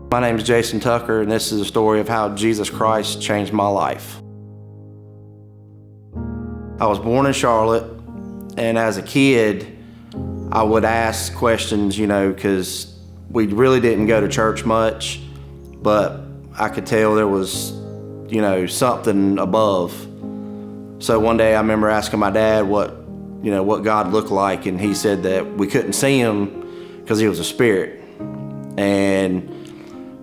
My name is Jason Tucker, and this is a story of how Jesus Christ changed my life. I was born in Charlotte, and as a kid, I would ask questions, because we really didn't go to church much, but I could tell there was, something above. So one day I remember asking my dad what God looked like, and he said that we couldn't see him because he was a spirit. And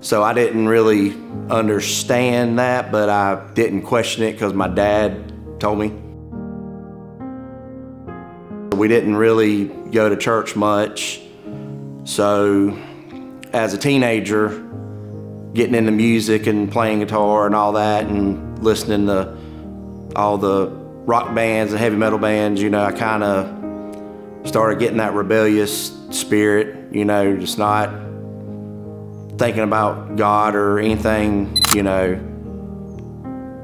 so I didn't really understand that, but I didn't question it because my dad told me. We didn't really go to church much. So as a teenager, getting into music and playing guitar and all that and listening to all the rock bands and heavy metal bands, I kind of started getting that rebellious spirit, just not thinking about God or anything,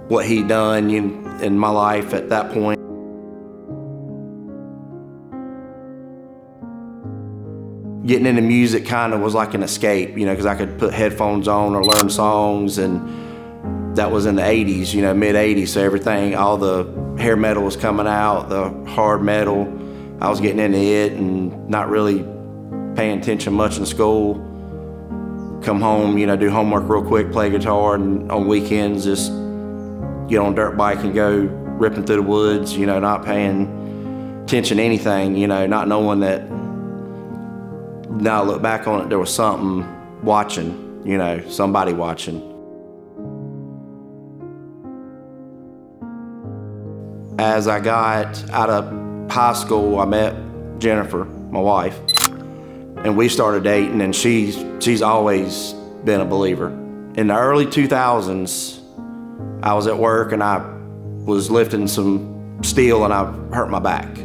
what He'd done in my life at that point. Getting into music kind of was like an escape, because I could put headphones on or learn songs, and that was in the 80s, mid 80s, so everything, all the hair metal was coming out, the hard metal. I was getting into it and not really paying attention much in school. Come home, do homework real quick, play guitar, and on weekends just get on a dirt bike and go ripping through the woods, not paying attention to anything, not knowing that now I look back on it, there was something watching, somebody watching. As I got out of high school, I met Jennifer, my wife, and we started dating, and she's always been a believer. In the early 2000s, I was at work and I was lifting some steel and I hurt my back.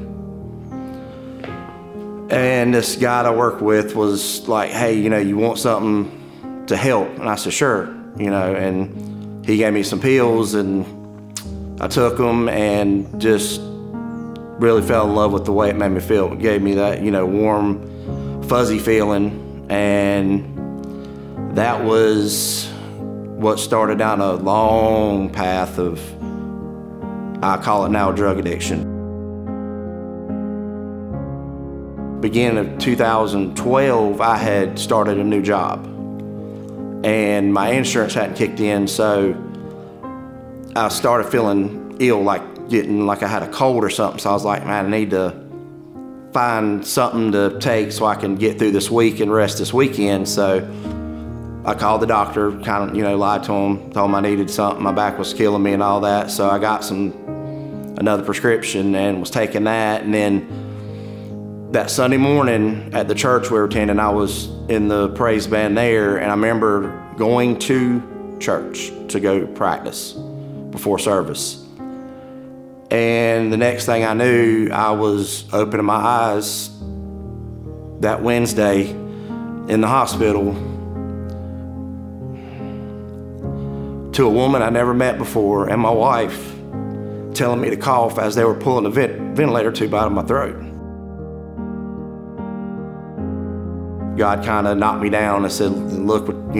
And this guy that I work with was like, hey, you want something to help? And I said, sure, and he gave me some pills, and I took them and just really fell in love with the way it made me feel. It gave me that, warm, fuzzy feeling, and that was what started down a long path of, I call it now, drug addiction. Beginning of 2012, I had started a new job, and my insurance hadn't kicked in, so I started feeling ill, like I had a cold or something. So I was like, man, I need to find something to take so I can get through this week and rest this weekend. So I called the doctor, kind of, lied to him, told him I needed something. My back was killing me and all that. So I got another prescription and was taking that. And then that Sunday morning at the church we were attending, I was in the praise band there, and I remember going to church to go practice before service. And the next thing I knew, I was opening my eyes that Wednesday in the hospital to a woman I never met before and my wife telling me to cough as they were pulling a ventilator tube out of my throat. God kind of knocked me down and said, look what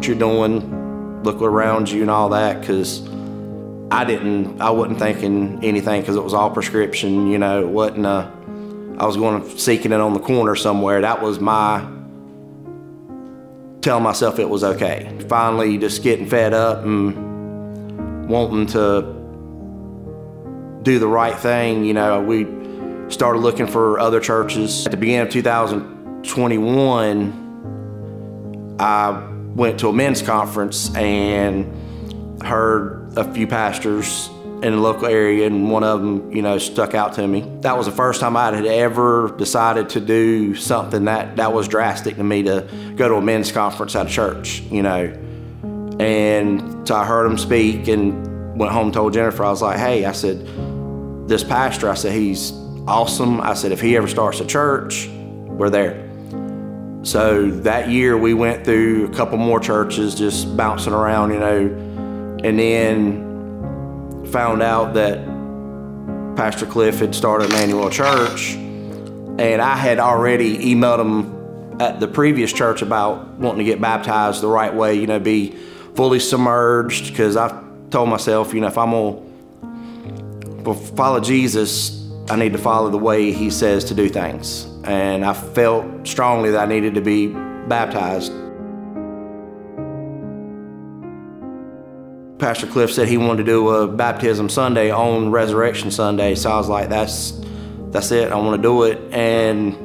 you're doing, look around you and all that, because I wasn't thinking anything, because it was all prescription, it wasn't I was going to seeking it on the corner somewhere. That was my telling myself it was okay. Finally just getting fed up and wanting to do the right thing, we started looking for other churches. At the beginning of 2021, I went to a men's conference and heard a few pastors in the local area, and one of them, stuck out to me. That was the first time I had ever decided to do something that was drastic to me, to go to a men's conference at a church, And so I heard him speak and went home and told Jennifer, I was like, hey, I said, this pastor, I said, he's awesome. I said, if he ever starts a church, we're there. So that year we went through a couple more churches, just bouncing around, and then found out that Pastor Cliff had started Emmanuel Church, and I had already emailed him at the previous church about wanting to get baptized the right way, you know, be fully submerged, because I told myself, you know, if I'm gonna follow Jesus, I need to follow the way he says to do things. And I felt strongly that I needed to be baptized. Pastor Cliff said he wanted to do a baptism Sunday on Resurrection Sunday, so I was like, that's it, I want to do it. And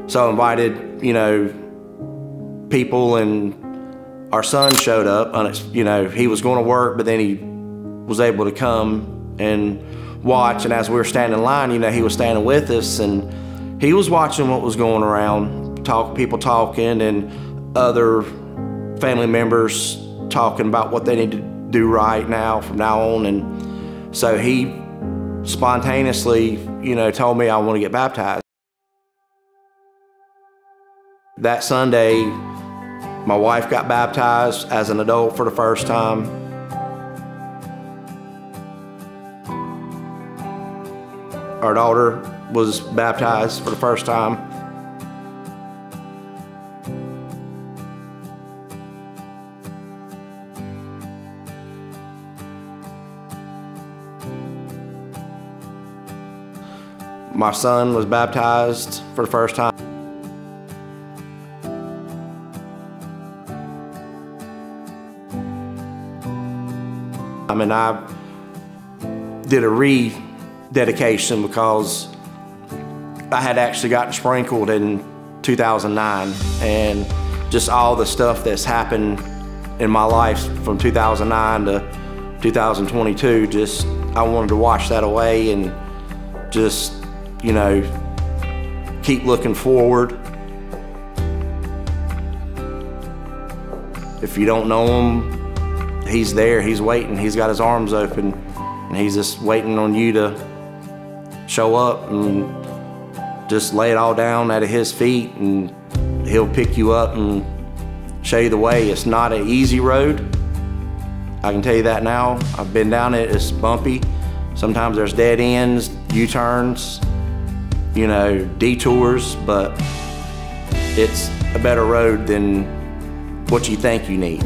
so I invited, you know, people, and our son showed up. You know, he was going to work, but then he was able to come and watch. And as we were standing in line, you know, he was standing with us, and he was watching what was going around, people talking, and other family members talking about what they need to do right now from now on. And so he spontaneously, you know, told me, I want to get baptized. That Sunday, my wife got baptized as an adult for the first time. Our daughter was baptized for the first time. My son was baptized for the first time. And I did a rededication because I had actually gotten sprinkled in 2009, and just all the stuff that's happened in my life from 2009 to 2022, just I wanted to wash that away and just, you know, keep looking forward. If you don't know him, he's there, he's waiting, he's got his arms open, and he's just waiting on you to show up and just lay it all down at his feet, and he'll pick you up and show you the way. It's not an easy road, I can tell you that now. I've been down it, it's bumpy. Sometimes there's dead ends, U-turns, you know, detours, but it's a better road than what you think you need.